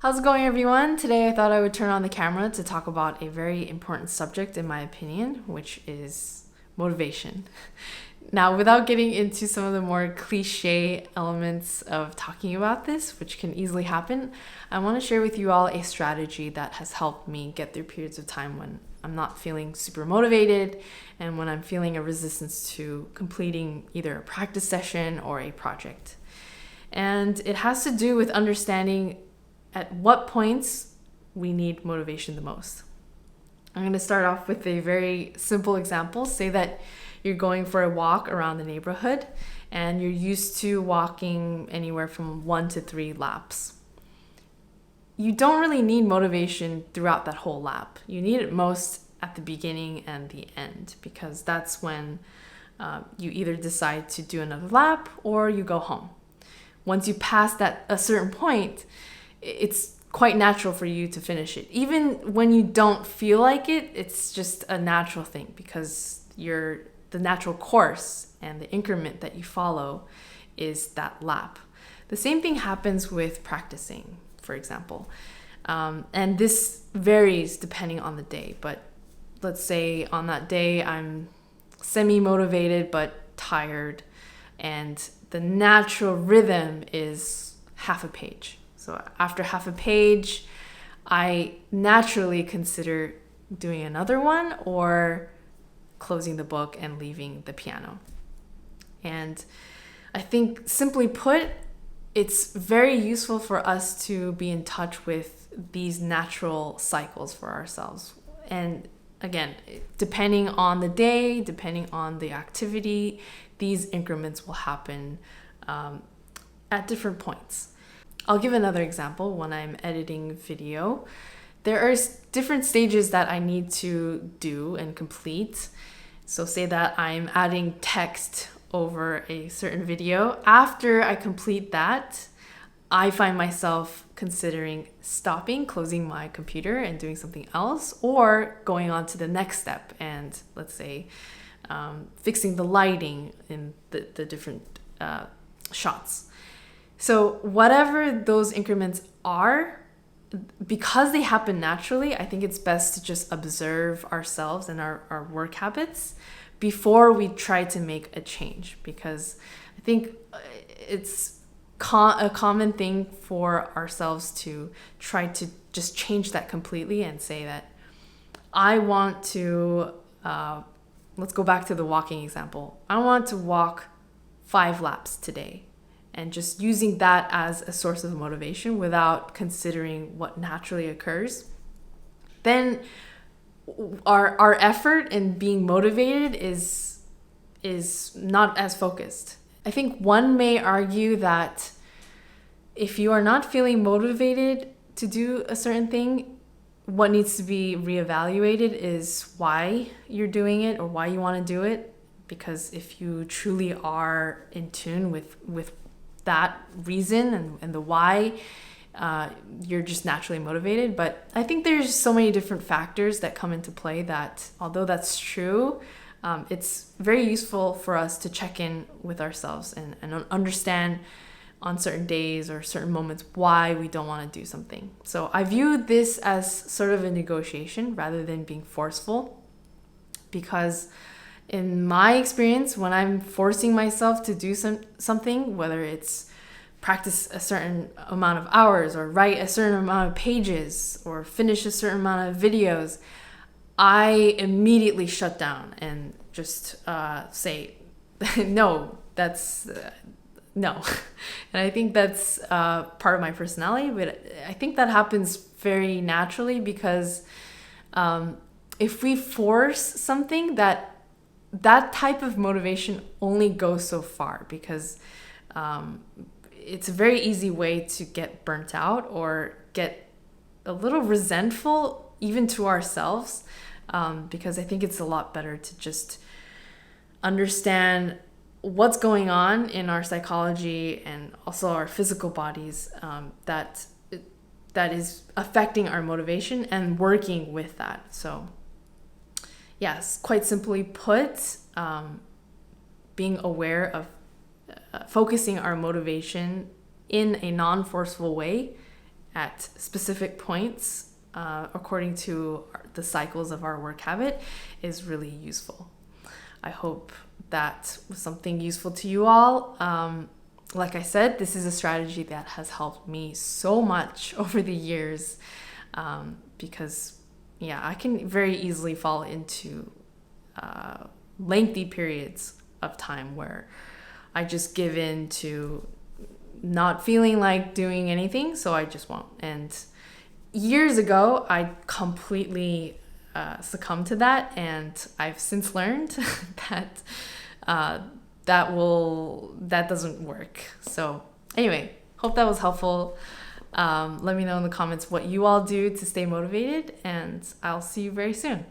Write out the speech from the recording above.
How's it going, everyone? Today I thought I would turn on the camera to talk about a very important subject, in my opinion, which is motivation. Now, without getting into some of the more cliche elements of talking about this, which can easily happen, I want to share with you all a strategy that has helped me get through periods of time when I'm not feeling super motivated and when I'm feeling a resistance to completing either a practice session or a project. And it has to do with understanding at what points we need motivation the most. I'm going to start off with a very simple example. Say that you're going for a walk around the neighborhood and you're used to walking anywhere from 1 to 3 laps. You don't really need motivation throughout that whole lap. You need it most at the beginning and the end, because that's when you either decide to do another lap or you go home. Once you pass that a certain point, it's quite natural for you to finish it. Even when you don't feel like it, it's just a natural thing, because the natural course and the increment that you follow is that lap. The same thing happens with practicing, for example. And this varies depending on the day. But let's say on that day I'm semi-motivated but tired, and the natural rhythm is half a page. So after half a page, I naturally consider doing another one or closing the book and leaving the piano. And I think, simply put, it's very useful for us to be in touch with these natural cycles for ourselves. And again, depending on the day, depending on the activity, these increments will happen at different points. I'll give another example. When I'm editing video, there are different stages that I need to do and complete. So say that I'm adding text over a certain video. After I complete that, I find myself considering stopping, closing my computer and doing something else, or going on to the next step and, let's say, fixing the lighting in the different shots. So whatever those increments are, because they happen naturally, I think it's best to just observe ourselves and our work habits before we try to make a change. Because I think it's a common thing for ourselves to try to just change that completely and say that I want to, let's go back to the walking example. I want to walk 5 laps today. And just using that as a source of motivation without considering what naturally occurs, then our effort in being motivated is not as focused. I think one may argue that if you are not feeling motivated to do a certain thing, what needs to be reevaluated is why you're doing it or why you want to do it. Because if you truly are in tune with that reason and the why, you're just naturally motivated. But I think there's so many different factors that come into play that, although that's true, it's very useful for us to check in with ourselves and understand on certain days or certain moments why we don't want to do something. So I view this as sort of a negotiation rather than being forceful, because in my experience, when I'm forcing myself to do something, whether it's practice a certain amount of hours or write a certain amount of pages or finish a certain amount of videos, I immediately shut down and just say, no, that's no. And I think that's part of my personality, but I think that happens very naturally because if we force something, that type of motivation only goes so far, because it's a very easy way to get burnt out or get a little resentful even to ourselves, because I think it's a lot better to just understand what's going on in our psychology and also our physical bodies that is affecting our motivation and working with that. So yes, quite simply put, being aware of focusing our motivation in a non-forceful way at specific points according to the cycles of our work habit is really useful. I hope that was something useful to you all. Like I said, this is a strategy that has helped me so much over the years, because I can very easily fall into lengthy periods of time where I just give in to not feeling like doing anything, so I just won't. And years ago, I completely succumbed to that, and I've since learned that that doesn't work. So anyway, hope that was helpful. Let me know in the comments what you all do to stay motivated, and I'll see you very soon.